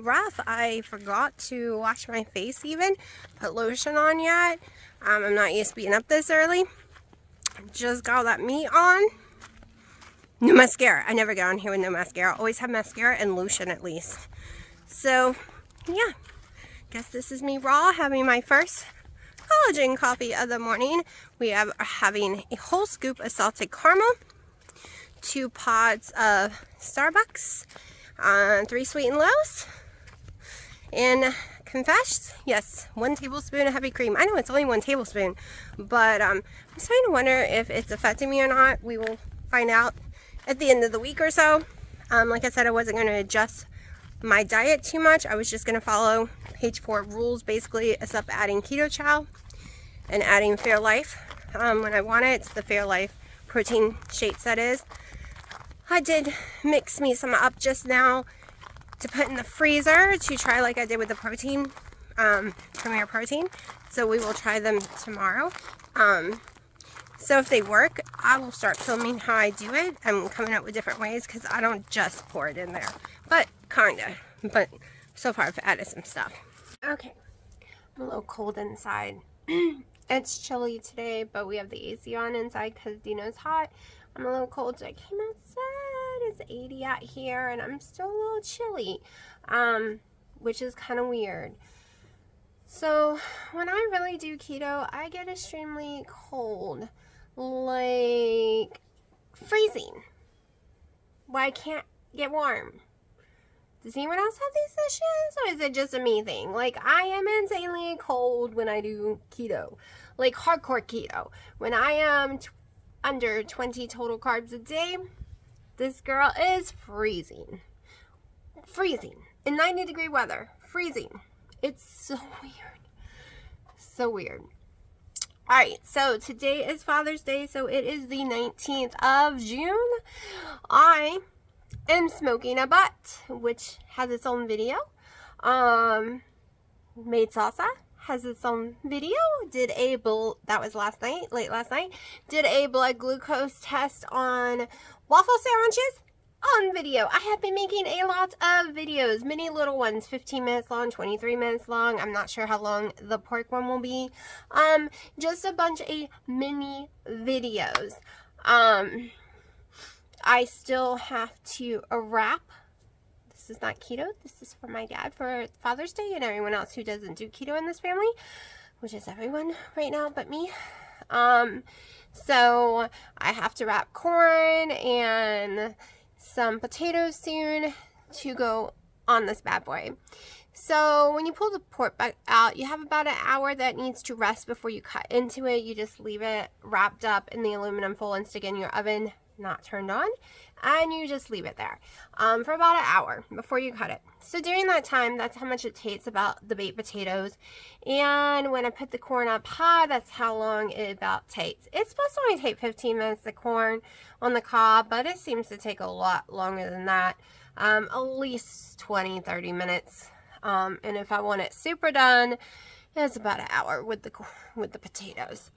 rough. I forgot to wash my face even, put lotion on yet. I'm not used to being up this early. Just got all that meat on. No mascara. I never get on here with no mascara. Always have mascara and lotion at least. So, yeah. Guess this is me raw, having my first collagen coffee of the morning. We are having a whole scoop of salted caramel, 2 pods of Starbucks, 3 sweet and lows, and confess, yes, 1 tablespoon of heavy cream. I know it's only 1 tablespoon, but I'm starting to wonder if it's affecting me or not. We will find out at the end of the week or so. Like I said, I wasn't going to adjust my diet too much. I was just going to follow page 4 rules, basically, except adding keto chow and adding Fairlife when I want it. It's the Fairlife protein shakes, that is. I did mix me some up just now to put in the freezer to try like I did with the protein, Premier Protein. So we will try them tomorrow. So if they work, I will start filming how I do it. I'm coming up with different ways because I don't just pour it in there. But kinda. But so far I've added some stuff. Okay. I'm a little cold inside. It's chilly today, but we have the AC on inside because Dino's hot. I'm a little cold, so I came outside. It's 80 out here, and I'm still a little chilly, which is kind of weird. So when I really do keto, I get extremely cold, like freezing. Why I can't get warm. Does anyone else have these issues, or is it just a me thing? Like, I am insanely cold when I do keto, like hardcore keto. When I am under 20 total carbs a day, this girl is freezing. Freezing. In 90-degree weather. Freezing. It's so weird. So weird. Alright, so today is Father's Day, so it is the 19th of June. I am smoking a butt, which has its own video. Made salsa has its own video. Did a that was late last night. Did a blood glucose test on waffle sandwiches on video. I have been making a lot of videos, many little ones, 15 minutes long, 23 minutes long. I'm not sure how long the pork one will be. Just a bunch of mini videos. I still have to wrap. This is not keto. This is for my dad for Father's Day and everyone else who doesn't do keto in this family, which is everyone right now but me. So I have to wrap corn and some potatoes soon to go on this bad boy. So when you pull the pork back out, you have about an hour that needs to rest before you cut into it. You just leave it wrapped up in the aluminum foil and stick it in your oven, not turned on, and you just leave it there for about an hour before you cut it. So during that time, that's how much it takes about the baked potatoes. And when I put the corn up high, that's how long it about takes. It's supposed to only take 15 minutes, the corn on the cob, but it seems to take a lot longer than that, at least 20-30 minutes. And if I want it super done, it's about an hour with the potatoes.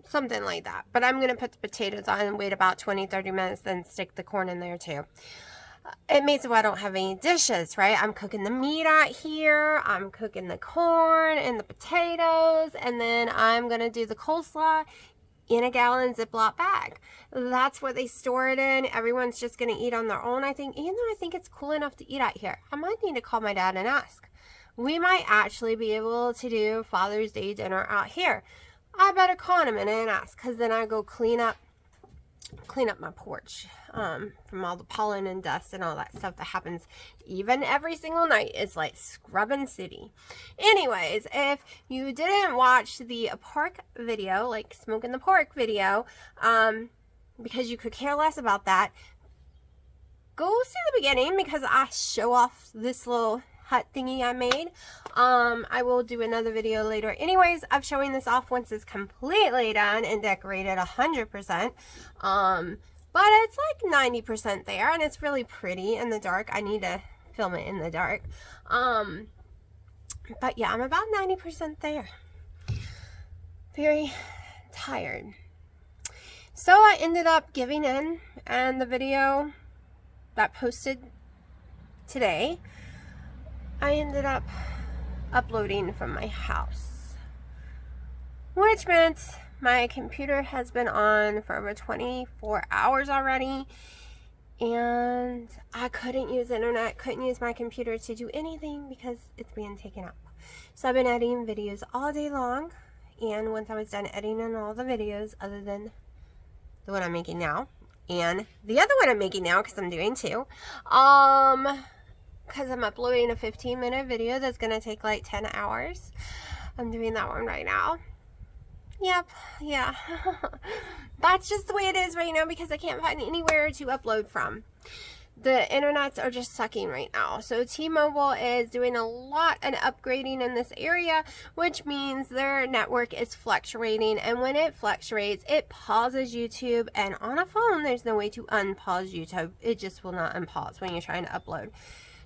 Something like that. But I'm going to put the potatoes on and wait about 20-30 minutes, then stick the corn in there too. It makes it why I don't have any dishes, right? I'm cooking the meat out here. I'm cooking the corn and the potatoes. And then I'm going to do the coleslaw in a gallon Ziploc bag. That's what they store it in. Everyone's just going to eat on their own, I think. Even though I think it's cool enough to eat out here. I might need to call my dad and ask. We might actually be able to do Father's Day dinner out here. I better call in a minute and ask, because then I go clean up my porch from all the pollen and dust and all that stuff that happens even every single night. It's like scrubbing city. Anyways, if you didn't watch the pork video, like smoking the pork video, because you could care less about that, go see the beginning, because I show off this little hut thingy I made. I will do another video later anyways of showing this off once it's completely done and decorated 100%. But it's like 90% there, and it's really pretty in the dark. I need to film it in the dark. But yeah, I'm about 90% there. Very tired. So I ended up giving in, and the video that posted today I ended up uploading from my house, which meant my computer has been on for over 24 hours already, and I couldn't use the internet, couldn't use my computer to do anything because it's being taken up. So I've been editing videos all day long, and once I was done editing all the videos, other than the one I'm making now, and the other one I'm making now, because I'm doing two, because I'm uploading a 15-minute video that's going to take like 10 hours. I'm doing that one right now. Yep, yeah. That's just the way it is right now because I can't find anywhere to upload from. The internets are just sucking right now. So T-Mobile is doing a lot of upgrading in this area, which means their network is fluctuating. And when it fluctuates, it pauses YouTube. And on a phone, there's no way to unpause YouTube. It just will not unpause when you're trying to upload.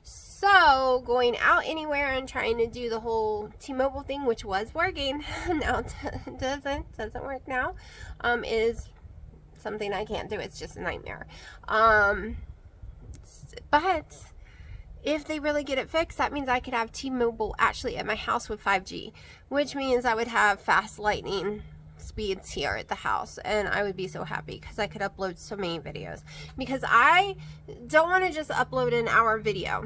So going out anywhere and trying to do the whole T-Mobile thing, which was working, now it doesn't work now, is something I can't do. It's just a nightmare. But if they really get it fixed, that means I could have T-Mobile actually at my house with 5G, which means I would have fast lightning speeds here at the house, and I would be so happy because I could upload so many videos. Because I don't want to just upload an hour video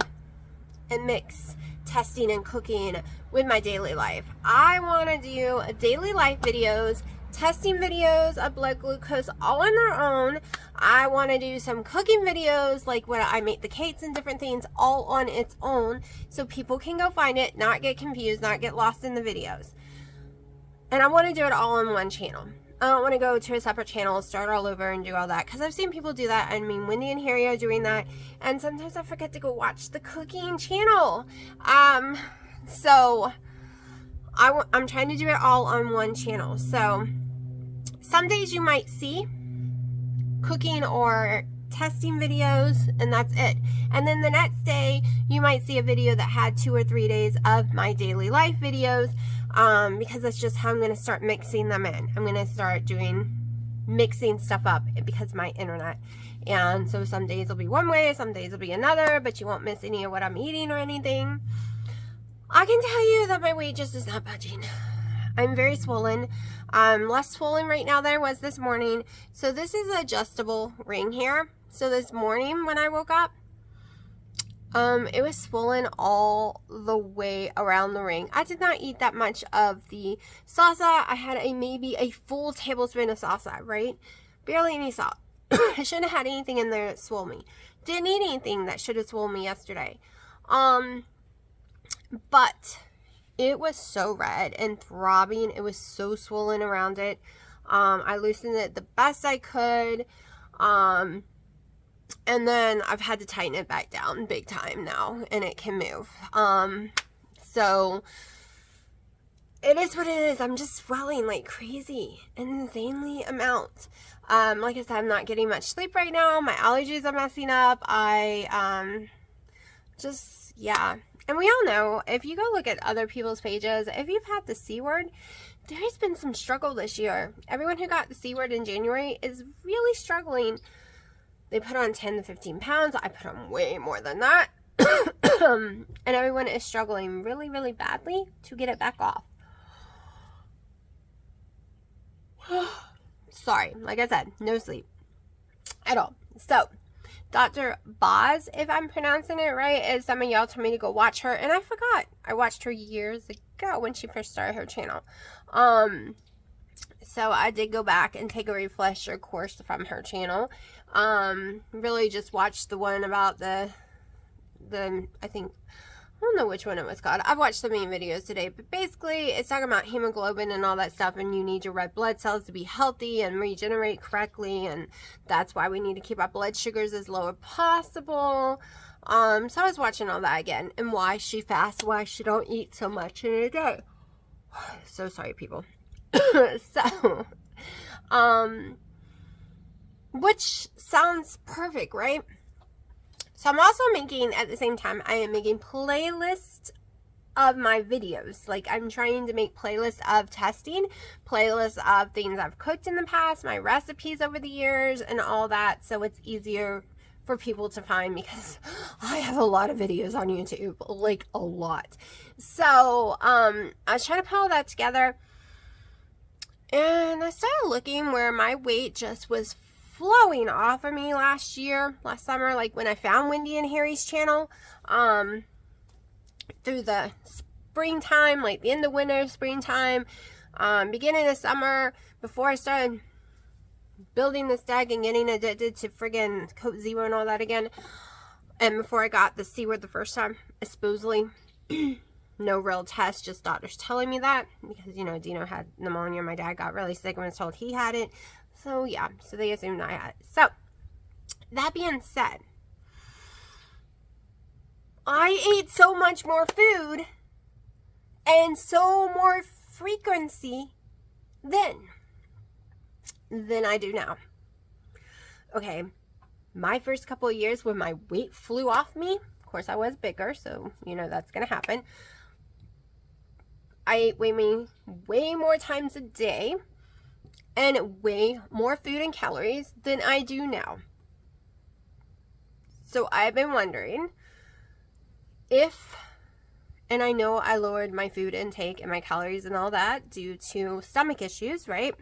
and mix testing and cooking with my daily life. I want to do daily life videos, testing videos of blood glucose all on their own. I want to do some cooking videos like when I make the cakes and different things all on its own, so people can go find it, not get confused, not get lost in the videos. And I want to do it all on one channel. I don't want to go to a separate channel, start all over and do all that, because I've seen people do that. I mean, Wendy and Harry are doing that, and sometimes I forget to go watch the cooking channel. So I'm trying to do it all on one channel. So some days you might see cooking or testing videos, and that's it. And then the next day you might see a video that had 2 or 3 days of my daily life videos, because that's just how I'm going to start mixing them in. I'm going to start mixing stuff up because of my internet. And so some days will be one way, some days will be another, but you won't miss any of what I'm eating or anything. I can tell you that my weight just is not budging. I'm very swollen. Less swollen right now than I was this morning. So this is an adjustable ring here. So this morning when I woke up, it was swollen all the way around the ring. I did not eat that much of the salsa. I had maybe a full tablespoon of salsa, right? Barely any salt. I shouldn't have had anything in there that swole me. Didn't eat anything that should have swole me yesterday. But it was so red and throbbing. It was so swollen around it. I loosened it the best I could. And then I've had to tighten it back down big time now, and it can move. So it is what it is. I'm just swelling like crazy, an insanely amount. Like I said, I'm not getting much sleep right now. My allergies are messing up. Yeah. And we all know, if you go look at other people's pages, if you've had the C word, there's been some struggle this year. Everyone who got the C word in January is really struggling. They put on 10 to 15 pounds. I put on way more than that. And everyone is struggling really, really badly to get it back off. Sorry, like I said, no sleep at all. So, Dr. Boz, if I'm pronouncing it right, is some of y'all told me to go watch her, and I forgot. I watched her years ago when she first started her channel. So I did go back and take a refresher course from her channel. Really just watched the one about I don't know which one it was called. I've watched so many videos today, but basically it's talking about hemoglobin and all that stuff, and you need your red blood cells to be healthy and regenerate correctly, and that's why we need to keep our blood sugars as low as possible. So I was watching all that again, and why she fasts, why she don't eat so much in a day. So sorry, people. So, which sounds perfect, right? So I'm also making, at the same time, I am making playlists of my videos. Like, I'm trying to make playlists of testing, playlists of things I've cooked in the past, my recipes over the years, and all that, so it's easier for people to find because I have a lot of videos on YouTube, like a lot. So I was trying to put all that together, and I started looking where my weight just was flowing off of me last summer, like when I found Wendy and Harry's channel, through the springtime, like the end of winter, springtime, beginning of summer, before I started building this deck and getting addicted to friggin' Coke Zero and all that again, and before I got the C word the first time, supposedly, no real test, just doctors telling me that, because, you know, Dino had pneumonia, my dad got really sick and was told he had it, so yeah, so they assumed I had it. So, that being said, I ate so much more food and so more frequency then than I do now. Okay, my first couple of years when my weight flew off me, of course I was bigger, so you know that's gonna happen. I ate way more times a day and way more food and calories than I do now. So I've been wondering if, and I know I lowered my food intake and my calories and all that due to stomach issues, right?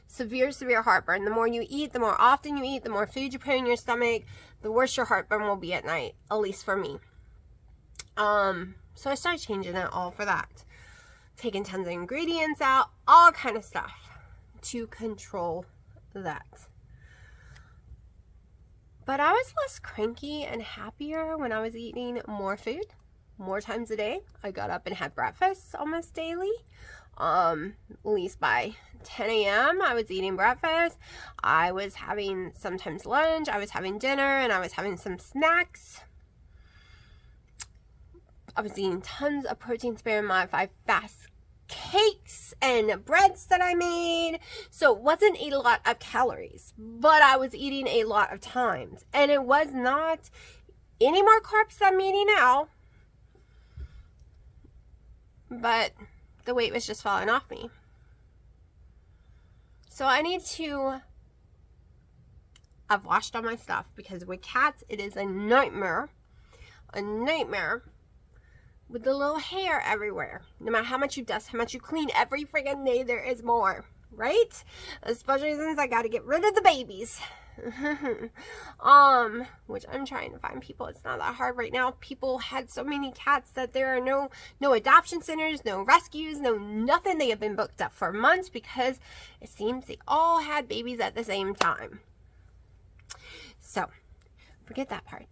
Severe heartburn. The more you eat, the more often you eat, the more food you put in your stomach, the worse your heartburn will be at night, at least for me. So I started changing it all for that. Taking tons of ingredients out, all kind of stuff to control that. But I was less cranky and happier when I was eating more food, more times a day. I got up and had breakfast almost daily. At least by 10 a.m. I was eating breakfast. I was having sometimes lunch. I was having dinner, and I was having some snacks. I was eating tons of protein sparing modified fast cakes and breads that I made. So it wasn't a lot of calories, but I was eating a lot of times. And it was not any more carbs than I'm eating now, but the weight was just falling off me. So I've washed all my stuff, because with cats, it is a nightmare with the little hair everywhere. No matter how much you dust, how much you clean, every friggin' day there is more, right? Especially since I gotta get rid of the babies. Which I'm trying to find people. It's not that hard right now. People had so many cats that there are no adoption centers, no rescues, no nothing. They have been booked up for months because it seems they all had babies at the same time. So, forget that part.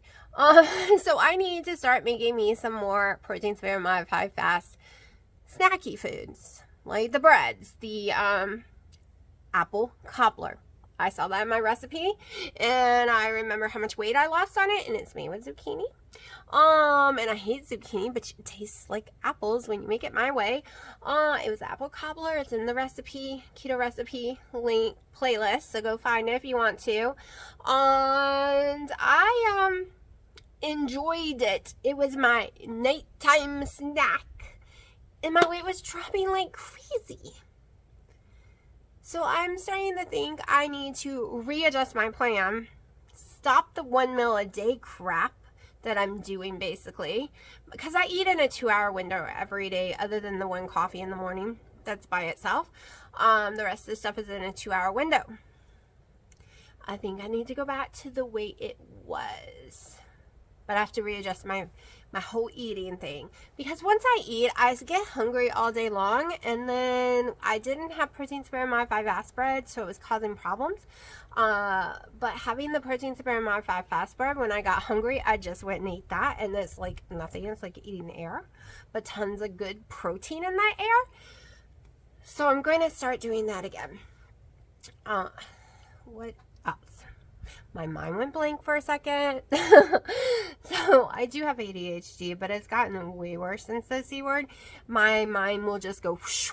So I need to start making me some more protein sparing modified fast snacky foods, like the breads, the apple cobbler. I saw that in my recipe, and I remember how much weight I lost on it, and it's made with zucchini. And I hate zucchini, but it tastes like apples when you make it my way. It was apple cobbler. It's in the recipe, keto recipe link playlist, so go find it if you want to. And I enjoyed it. It was my nighttime snack, and my weight was dropping like crazy. So I'm starting to think I need to readjust my plan, stop the 1 meal a day crap that I'm doing basically, because I eat in a 2-hour window every day other than the one coffee in the morning that's by itself. The rest of the stuff is in a 2-hour window. I think I need to go back to the way it was, but I have to readjust my whole eating thing, because once I eat, I get hungry all day long, and then I didn't have protein sparing modified fast bread, so it was causing problems. But having the protein sparing modified fast bread, when I got hungry, I just went and ate that, and it's like nothing. It's like eating air, but tons of good protein in that air. So I'm going to start doing that again. What else? My mind went blank for a second. So I do have ADHD, but it's gotten way worse since the C word. My mind will just go whoosh.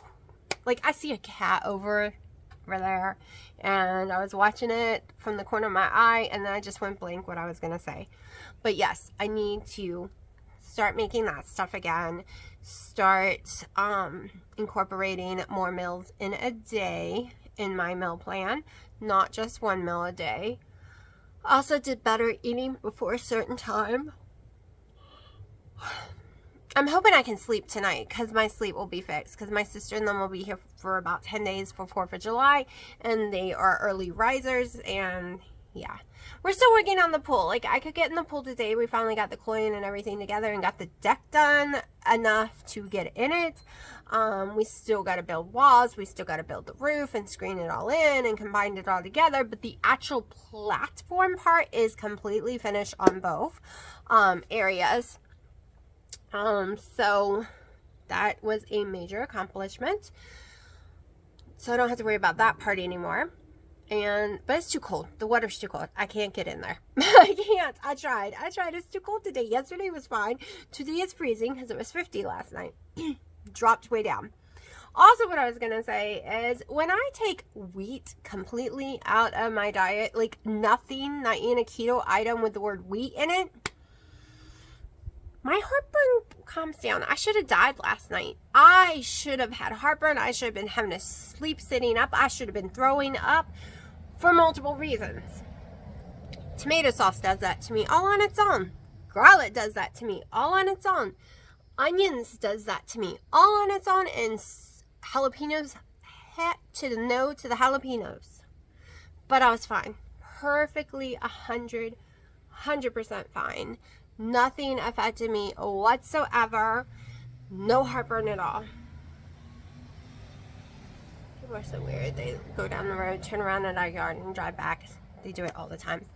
Like I see a cat over there, and I was watching it from the corner of my eye, and then I just went blank what I was gonna say. But yes, I need to start making that stuff again, start incorporating more meals in a day in my meal plan, not just 1 meal a day. Also did better eating before a certain time. I'm hoping I can sleep tonight because my sleep will be fixed, because my sister and them will be here for about 10 days for 4th of July, and they are early risers, and yeah. We're still working on the pool. Like, I could get in the pool today. We finally got the chlorine and everything together and got the deck done enough to get in it. We still got to build walls. We still got to build the roof and screen it all in and combine it all together. But the actual platform part is completely finished on both areas. So that was a major accomplishment. So I don't have to worry about that part anymore. But it's too cold. The water's too cold. I can't get in there. I can't. I tried. It's too cold today. Yesterday was fine. Today it's freezing because it was 50 last night. Dropped way down. Also, what I was going to say is when I take wheat completely out of my diet, like nothing, not eating a keto item with the word wheat in it, my heartburn calms down. I should have died last night. I should have had heartburn. I should have been having to sleep sitting up. I should have been throwing up for multiple reasons. Tomato sauce does that to me all on its own. Garlic does that to me all on its own. Onions does that to me all on its own. And jalapenos, heck to the no to the jalapenos. But I was fine. Perfectly 100% fine. Nothing affected me whatsoever. No heartburn at all. People are so weird. They go down the road, turn around in our yard, and drive back. They do it all the time.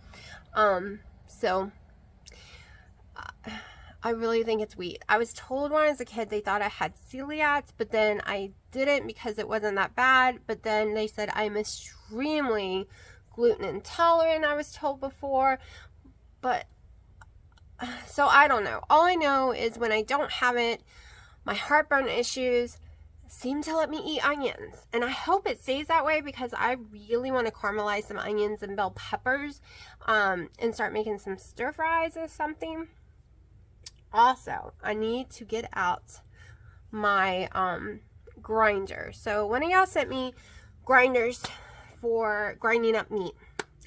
I really think it's wheat. I was told when I was a kid they thought I had celiac, but then I didn't because it wasn't that bad. But then they said I'm extremely gluten intolerant, I was told before. But so I don't know. All I know is when I don't have it, my heartburn issues seem to let me eat onions. And I hope it stays that way because I really want to caramelize some onions and bell peppers and start making some stir fries or something. Also, I need to get out my grinder. So one of y'all sent me grinders for grinding up meat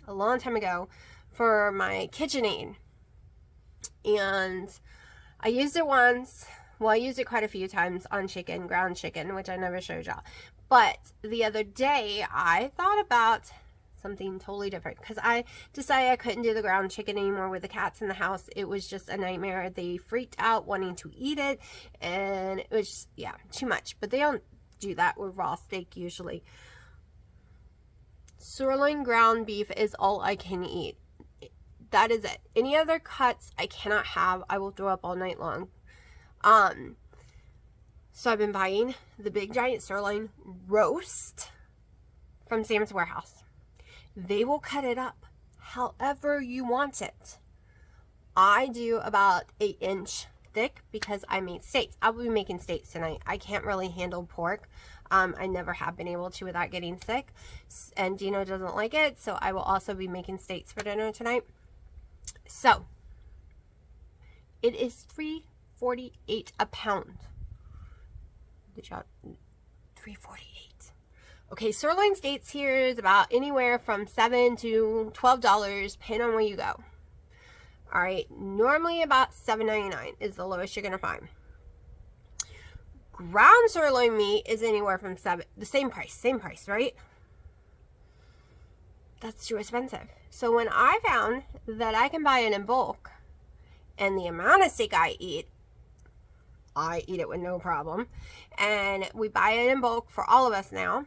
a long time ago for my KitchenAid. And I used it once. Well, I used it quite a few times on chicken, ground chicken, which I never showed y'all. But the other day, I thought about something totally different because I decided I couldn't do the ground chicken anymore with the cats in the house. It was just a nightmare. They freaked out wanting to eat it, and it was just, yeah, too much. But they don't do that with raw steak usually. Sirloin ground beef is all I can eat. That is it. Any other cuts I cannot have. I will throw up all night long. So I've been buying the big giant sirloin roast from Sam's Warehouse. They will cut it up however you want it. I do about 8 inch thick because I made steaks. I will be making steaks tonight. I can't really handle pork. I never have been able to without getting sick. And Dino doesn't like it. So I will also be making steaks for dinner tonight. So it is $3.48 a pound. Did y'all? $3.48. Okay, sirloin steaks here is about anywhere from $7 to $12, depending on where you go. All right, normally about $7.99 is the lowest you're gonna find. Ground sirloin meat is anywhere from the same price, right? That's too expensive. So when I found that I can buy it in bulk, and the amount of steak I eat it with no problem, and we buy it in bulk for all of us now,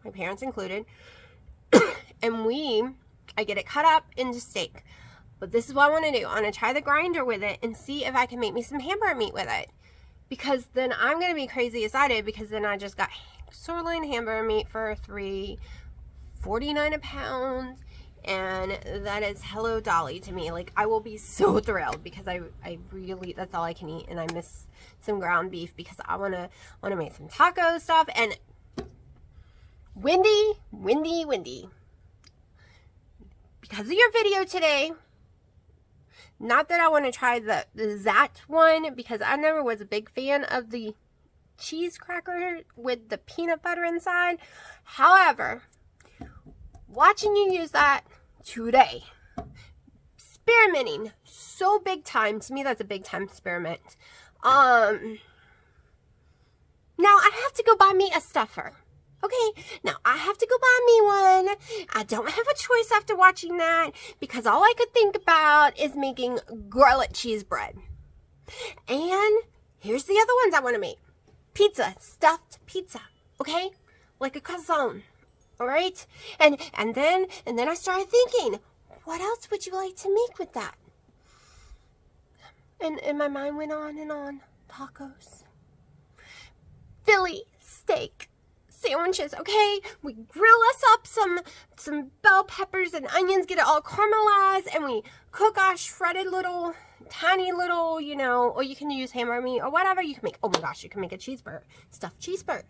my parents included, and I get it cut up into steak. But this is what I want to do. I want to try the grinder with it and see if I can make me some hamburger meat with it. Because then I'm going to be crazy excited because then I just got sirloin hamburger meat for $3.49 a pound. And that is hello dolly to me. Like, I will be so thrilled because I really, that's all I can eat. And I miss some ground beef because I want to make some taco stuff. And Wendy, because of your video today, not that I want to try the Zat one, because I never was a big fan of the cheese cracker with the peanut butter inside. However, watching you use that today experimenting so big time. To me, that's a big time experiment. Now I have to go buy me a stuffer. Okay, now I have to go buy me one. I don't have a choice after watching that because all I could think about is making garlic cheese bread. And here's the other ones I want to make. Pizza, stuffed pizza, okay? Like a calzone, all right? And then I started thinking, what else would you like to make with that? And my mind went on and on. Tacos. Philly steak sandwiches, okay? We grill us up some bell peppers and onions, get it all caramelized, and we cook our shredded little, tiny little, you know, or you can use hamburger meat or whatever you can make. Oh my gosh, you can make a cheeseburger, stuffed cheeseburger.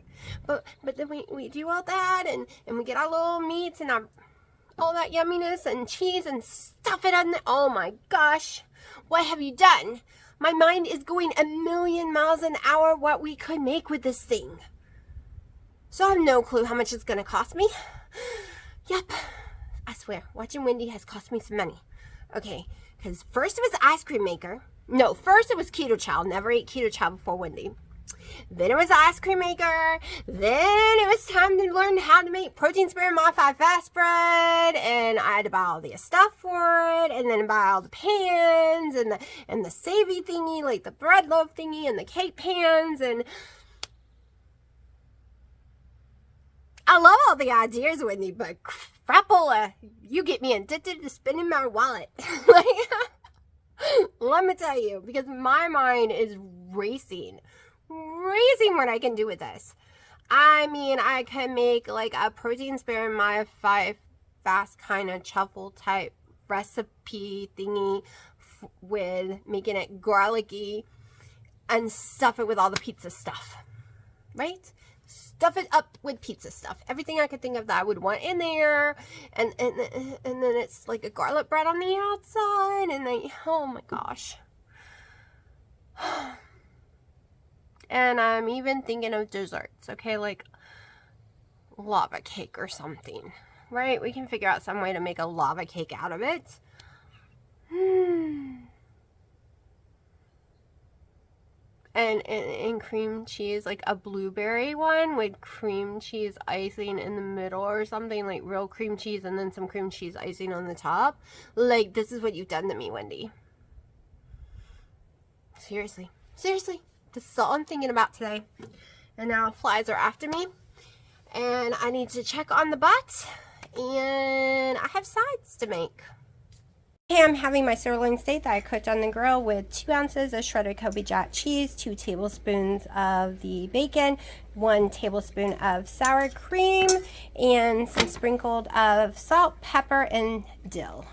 But then we do all that, and we get our little meats and all that yumminess and cheese and stuff it on there. Oh my gosh, what have you done? My mind is going a million miles an hour what we could make with this thing. So I have no clue how much it's going to cost me. Yep, I swear, watching Wendy has cost me some money. Okay, because first it was ice cream maker. No, first it was Keto Chow. Never ate Keto Chow before Wendy. Then it was ice cream maker. Then it was time to learn how to make protein spare modified fast bread, and I had to buy all the stuff for it, and then buy all the pans and the savy thingy, like the bread loaf thingy, and the cake pans, and I love all the ideas, Wendy, but crapola, you get me addicted to spending my wallet. Like, let me tell you, because my mind is racing what I can do with this. I mean, I can make like a protein spare modified fast kind of truffle type recipe thingy with making it garlicky and stuff it with all the pizza stuff, right? Stuff it up with pizza stuff. Everything I could think of that I would want in there, and then it's like a garlic bread on the outside, and then, oh my gosh. And I'm even thinking of desserts, okay, like lava cake or something, right? We can figure out some way to make a lava cake out of it. And cream cheese, like a blueberry one with cream cheese icing in the middle or something, like real cream cheese and then some cream cheese icing on the top. Like, this is what you've done to me, Wendy. Seriously. This is all I'm thinking about today. And now flies are after me. And I need to check on the butt. And I have sides to make. Okay, I'm having my sirloin steak that I cooked on the grill with 2 ounces of shredded Kobe Jack cheese, 2 tablespoons of the bacon, 1 tablespoon of sour cream, and some sprinkled of salt, pepper, and dill.